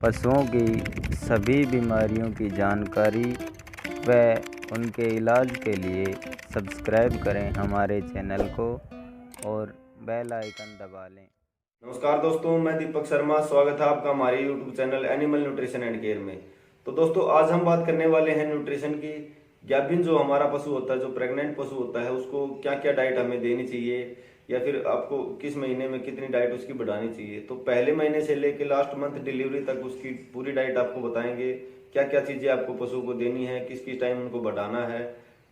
पशुओं की सभी बीमारियों की जानकारी व उनके इलाज के लिए सब्सक्राइब करें हमारे चैनल को और बेल आइकन दबा लें। नमस्कार दोस्तों, मैं दीपक शर्मा। स्वागत है आपका हमारे YouTube channel animal nutrition and care में। तो दोस्तों, आज हम बात करने वाले हैं न्यूट्रिशन की। गाभिन जो हमारा पशु होता है, जो प्रेग्नेंट पशु होता है, उसको क्या क्या डाइट हमें देनी चाहिए या फिर आपको किस महीने में कितनी डाइट उसकी बढ़ानी चाहिए। तो पहले महीने से लेकर लास्ट मंथ डिलीवरी तक उसकी पूरी डाइट आपको बताएंगे। क्या क्या चीजें आपको पशु को देनी है, किस किस टाइम उनको बढ़ाना है,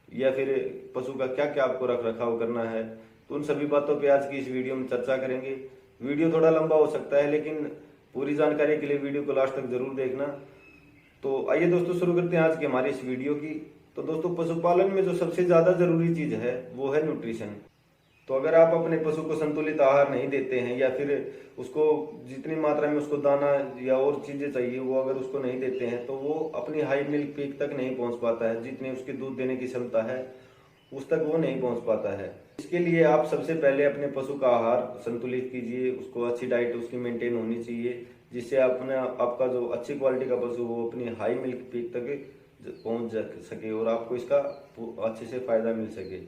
या फिर पशु का क्या क्या आपको रख रखाव करना है। तो उन सभी बातों पे आज की इस वीडियो में चर्चा करेंगे। वीडियो थोड़ा लंबा हो सकता है, लेकिन पूरी जानकारी के लिए वीडियो को लास्ट तक जरूर देखना। तो आइए दोस्तों, शुरू करते हैं आज की हमारी इस वीडियो की। तो दोस्तों, पशुपालन में जो सबसे ज्यादा जरूरी चीज है वो है न्यूट्रिशन। तो अगर आप अपने पशु को संतुलित आहार नहीं देते हैं या फिर उसको जितनी मात्रा में उसको दाना या और चीजें चाहिए वो अगर उसको नहीं देते हैं, तो वो अपनी हाई मिल्क पीक तक नहीं पहुंच पाता है। जितनी उसकी दूध देने की क्षमता है उस तक वो नहीं पहुंच पाता है। इसके लिए आप सबसे पहले अपने पशु का आहार संतुलित कीजिए। उसको अच्छी डाइट उसकी मेंटेन होनी चाहिए, जिससे अपना आपका जो अच्छी क्वालिटी का पशु वो अपनी हाई मिल्क पीक तक पहुंच सके और आपको इसका अच्छे से फायदा मिल सके।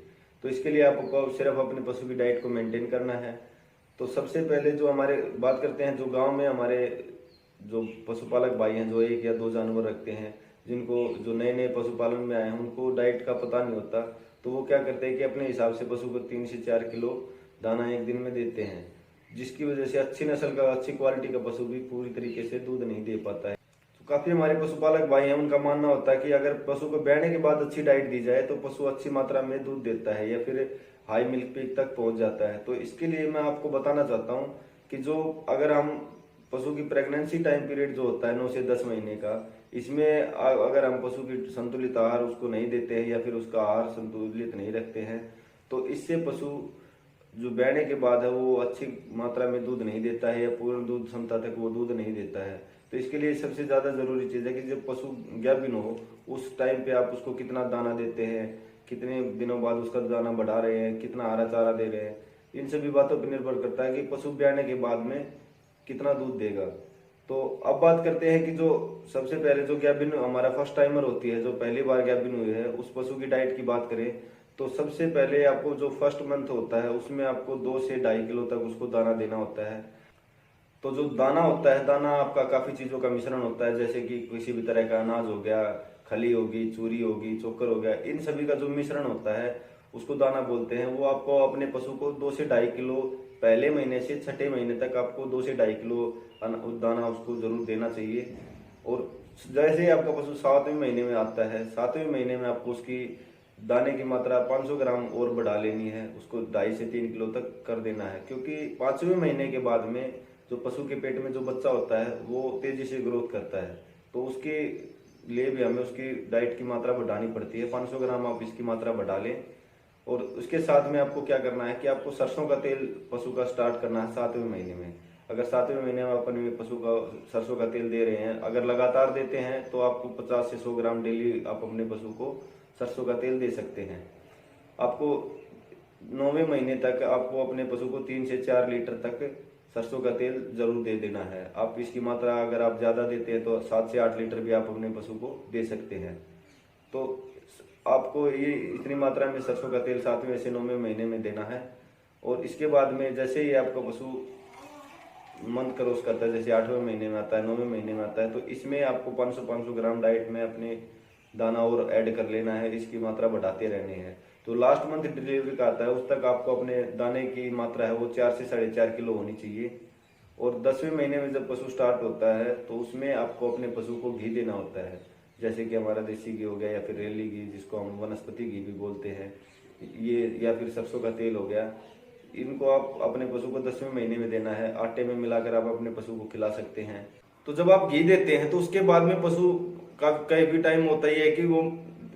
तो इसके लिए आपको सिर्फ अपने पशु की डाइट को मेंटेन करना है। तो सबसे पहले जो हमारे बात करते हैं, जो गांव में हमारे जो पशुपालक भाई हैं, जो एक या दो जानवर रखते हैं, जिनको जो नए नए पशुपालन में आए हैं उनको डाइट का पता नहीं होता, तो वो क्या करते हैं कि अपने हिसाब से पशु को 3 से 4 किलो दाना एक दिन में देते हैं, जिसकी वजह से अच्छी नस्ल का अच्छी क्वालिटी का पशु भी पूरी तरीके से दूध नहीं दे पाता है। तो काफी हमारे पशुपालक भाई हैं, उनका मानना होता है कि अगर पशु को ब्याने के बाद अच्छी डाइट दी जाए तो पशु अच्छी मात्रा में दूध देता है या फिर हाई मिल्क पीक तक पहुंच जाता है। तो इसके लिए मैं आपको बताना चाहता हूँ कि जो अगर हम पशु की प्रेगनेंसी टाइम पीरियड जो होता है 9 से 10 महीने का, इसमें अगर हम पशु की संतुलित आहार उसको नहीं देते हैं या फिर उसका आहार संतुलित नहीं रखते हैं, तो इससे पशु जो बैठने के बाद है वो अच्छी मात्रा में दूध नहीं देता है या पूर्ण दूध क्षमता तक वो दूध नहीं देता है। तो इसके लिए सबसे ज्यादा जरूरी चीज है कि जब पशु गाभिन हो उस टाइम पे आप उसको कितना दाना देते हैं, कितने दिनों बाद उसका दाना बढ़ा रहे हैं, कितना हरा चारा दे रहे हैं। इन सभी बातों पर निर्भर करता है कि पशु ब्याने के बाद में कितना दूध देगा। तो अब बात करते हैं कि जो सबसे पहले जो गाभिन हमारा फर्स्ट टाइमर होती है, जो पहली बार गाभिन हुई है, उस पशु की डाइट की बात करें तो सबसे पहले आपको जो फर्स्ट मंथ होता है उसमें आपको 2 से 2.5 किलो तक उसको दाना देना होता है। तो जो दाना होता है, दाना आपका काफी चीजों का मिश्रण होता है, जैसे कि किसी भी तरह का अनाज हो गया, खली होगी, चूरी होगी, चोकर हो गया, इन सभी का जो मिश्रण होता है उसको दाना बोलते हैं। वो आपको अपने पशु को 2 से 2.5 किलो पहले महीने से छठे महीने तक आपको 2 से 2.5 किलो दाना उसको जरूर देना चाहिए। और जैसे ही आपका पशु 7वें महीने में आता है, 7वें महीने में आपको उसकी दाने की मात्रा 500 ग्राम और बढ़ा लेनी है, उसको 2.5 से 3 किलो तक कर देना है। क्योंकि 5वें महीने के बाद में जो पशु के पेट में जो बच्चा होता है वो तेजी से ग्रोथ करता है, तो उसके लिए भी हमें उसकी डाइट की मात्रा बढ़ानी पड़ती है। 500 ग्राम आप इसकी मात्रा बढ़ा लें। और उसके साथ में आपको क्या करना है कि आपको सरसों का तेल पशु का स्टार्ट करना है 7वें महीने में। अगर 7वें महीने में अपने पशु का सरसों का तेल दे रहे हैं, अगर लगातार देते हैं तो आपको 50 से 100 ग्राम डेली आप अपने पशु को सरसों का तेल दे सकते हैं। आपको 9वें महीने तक आपको अपने पशु को 3 से 4 लीटर तक सरसों का तेल जरूर दे देना है। आप इसकी मात्रा अगर आप ज्यादा देते हैं तो 7 से 8 लीटर भी आप अपने पशु को दे सकते हैं। तो आपको ये इतनी मात्रा में सरसों का तेल 7वें से 9वें महीने में देना है। और इसके बाद में जैसे ही आपका पशु मंथ क्रॉस करता है, जैसे 8वें महीने में आता है, 9वें महीने में आता है, तो इसमें आपको 500-500 ग्राम डाइट में अपने दाना और ऐड कर लेना है। इसकी मात्रा बढ़ाते रहने हैं। तो लास्ट मंथ डिलीवरी का आता है उस तक आपको अपने दाने की मात्रा है वो 4 से 4.5 किलो होनी चाहिए। और 10वें महीने में जब पशु स्टार्ट होता है तो उसमें आपको अपने पशु को घी देना होता है, जैसे कि हमारा देसी घी हो गया या फिर रेली घी, जिसको हम वनस्पति घी भी बोलते हैं, ये या फिर सरसों का तेल हो गया। इनको आप अपने पशु को 10वें महीने में देना है। आटे में मिलाकर आप अपने पशु को खिला सकते हैं। तो जब आप घी देते हैं तो उसके बाद में पशु का कई भी टाइम होता ही है कि वो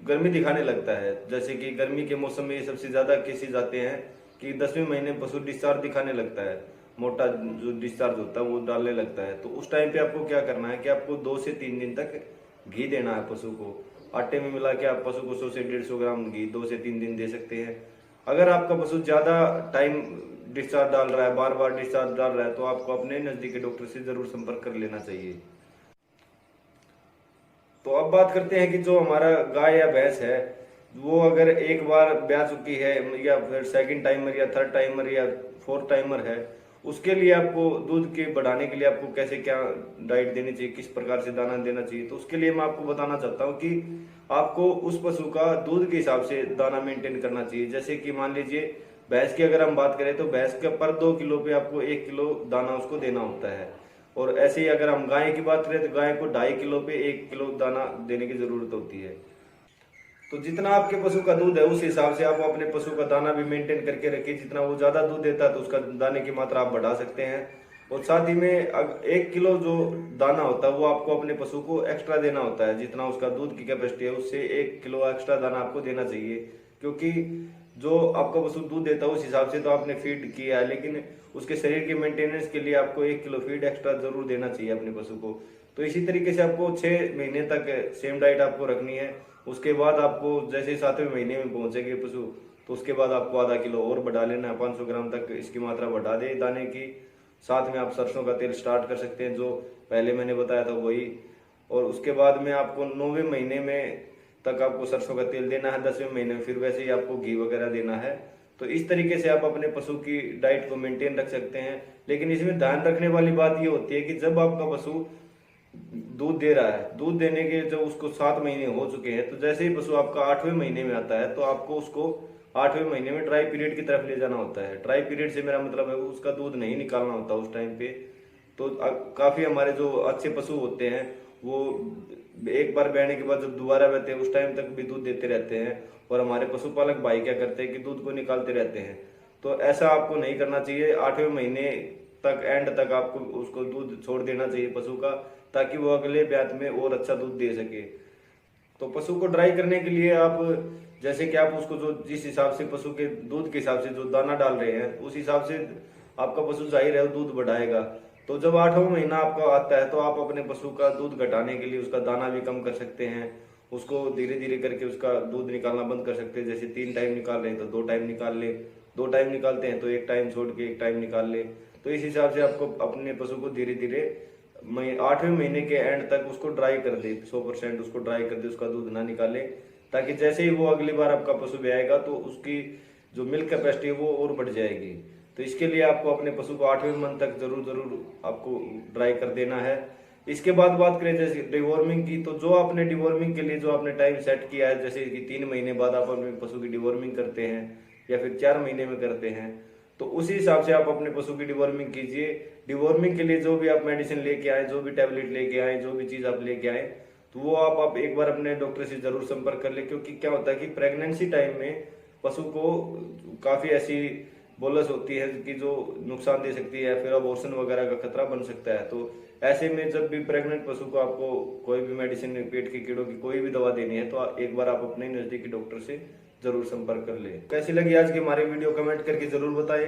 गर्मी दिखाने लगता है। जैसे कि गर्मी के मौसम में ये सबसे ज्यादा केसेज आते हैं कि 10वें महीने पशु डिस्चार्ज दिखाने लगता है, मोटा जो डिस्चार्ज होता है वो डालने लगता है। तो उस टाइम पे आपको क्या करना है कि आपको 2 से 3 दिन तक घी देना है पशु को। आटे में मिला के आप पशु को 100 से 150 ग्राम घी 2 से 3 दिन दे सकते हैं। अगर आपका पशु ज्यादा टाइम डिस्चार्ज डाल रहा है, बार बार डिस्चार्ज डाल रहा है, तो आपको अपने नजदीकी डॉक्टर से जरूर संपर्क कर लेना चाहिए। तो अब बात करते हैं कि जो हमारा गाय या भैंस है वो अगर एक बार ब्याह चुकी है या फिर सेकंड टाइमर या थर्ड टाइमर या फोर्थ टाइमर है, उसके लिए आपको दूध के बढ़ाने के लिए आपको कैसे क्या डाइट देनी चाहिए, किस प्रकार से दाना देना चाहिए, तो उसके लिए मैं आपको बताना चाहता हूँ कि आपको उस पशु का दूध के हिसाब से दाना मेंटेन करना चाहिए। जैसे कि मान लीजिए भैंस की अगर हम बात करें तो भैंस के पर 2 किलो पे आपको 1 किलो दाना उसको देना होता है। और ऐसे ही अगर हम गाय की बात करें तो गाय को 2.5 किलो पे 1 किलो दाना देने की जरूरत होती है। तो जितना आपके पशु का दूध है उस हिसाब से आप अपने पशु का दाना भी मेंटेन करके रखिए। जितना वो ज्यादा दूध देता है तो उसका दाने की मात्रा आप बढ़ा सकते हैं। और साथ ही में 1 किलो जो दाना होता है वो आपको अपने पशु को एक्स्ट्रा देना होता है। जितना उसका दूध की कैपेसिटी है उससे 1 किलो एक्स्ट्रा दाना आपको देना चाहिए, क्योंकि जो आपका पशु दूध देता है उस हिसाब से तो आपने फीड किया है, लेकिन उसके शरीर के मेंटेनेंस के लिए आपको 1 किलो फीड एक्स्ट्रा जरूर देना चाहिए अपने पशु को। तो इसी तरीके से आपको 6 महीने तक सेम डाइट आपको रखनी है। उसके बाद आपको जैसे 7वें महीने में पहुंचेंगे पशु तो उसके बाद आपको आधा किलो और बढ़ा लेना है, 500 ग्राम तक इसकी मात्रा बढ़ा दे दाने की। साथ में आप सरसों का तेल स्टार्ट कर सकते हैं जो पहले मैंने बताया था वही। और उसके बाद में आपको 9वें महीने में तक आपको सरसों का तेल देना है, 10वें महीने में फिर वैसे ही आपको घी वगैरह देना है। तो इस तरीके से आप अपने पशु की डाइट को मेंटेन रख सकते हैं। लेकिन इसमें ध्यान रखने वाली बात ये होती है कि जब आपका पशु दूध दे रहा है, दूध देने के जब उसको 7 महीने हो चुके हैं तो जैसे ही पशु आपका 8वें महीने में आता है तो आपको उसको 8वें महीने में ट्राई पीरियड की तरफ ले जाना होता है। ट्राई पीरियड से मेरा मतलब है उसका दूध नहीं निकालना होता उस टाइम पे। तो काफी हमारे जो अच्छे पशु होते हैं वो एक बार ब्याने के बाद जब दोबारा बहते हैं उस टाइम तक भी दूध देते रहते हैं। और हमारे पशुपालक भाई क्या करते हैं कि दूध को निकालते रहते हैं। तो ऐसा आपको नहीं करना चाहिए। 8वें महीने तक एंड तक आपको उसको दूध छोड़ देना चाहिए पशु का, ताकि वो अगले ब्यात में और अच्छा दूध दे सके। तो पशु को ड्राई करने के लिए आप जैसे कि आप उसको जो जिस हिसाब से पशु के दूध के हिसाब से जो दाना डाल रहे हैं उस हिसाब से आपका पशु जाहिर है दूध बढ़ाएगा। तो जब 8वां महीना आपका आता है तो आप अपने पशु का दूध घटाने के लिए उसका दाना भी कम कर सकते हैं। उसको धीरे धीरे करके उसका दूध निकालना बंद कर सकते हैं। जैसे 3 टाइम निकाल रहे हैं तो 2 टाइम निकाल ले, 2 टाइम निकालते हैं तो 1 टाइम छोड़ के 1 टाइम निकाल ले। तो इस हिसाब से आपको अपने पशु को धीरे धीरे 8वें महीने के एंड तक उसको ड्राई कर दे, 100% उसको ड्राई कर दे, उसका दूध ना निकाले, ताकि जैसे ही वो अगली बार आपका पशु ब्याएगा तो उसकी जो मिल्क कैपेसिटी है वो और बढ़ जाएगी। तो इसके लिए आपको अपने पशु को 8वें मंथ तक जरूर आपको ड्राई कर देना है। इसके बाद बात करें जैसे डिवॉर्मिंग की, तो जो आपने डिवॉर्मिंग के लिए जो आपने टाइम सेट किया है, जैसे कि 3 महीने बाद आप अपने पशु की डिवॉर्मिंग करते हैं या फिर 4 महीने में करते हैं, तो उसी हिसाब से आप अपने पशु की डिवॉर्मिंग कीजिए। डिवॉर्मिंग के लिए जो भी आप मेडिसिन लेके आए, जो भी टैबलेट लेके आए, जो भी चीज आप लेके आए, तो वो आप एक बार अपने डॉक्टर से जरूर संपर्क कर ले। क्योंकि क्या होता है कि प्रेगनेंसी टाइम में पशु को काफी ऐसी बोलस होती है कि जो नुकसान दे सकती है, फिर अबॉर्शन वगैरह का खतरा बन सकता है। तो ऐसे में जब भी प्रेग्नेंट पशु को आपको कोई भी मेडिसिन, पेट के कीड़ों की कोई भी दवा देनी है तो एक बार आप अपने नजदीकी डॉक्टर से जरूर संपर्क कर ले। कैसी लगी आज की हमारी वीडियो कमेंट करके जरूर बताएं।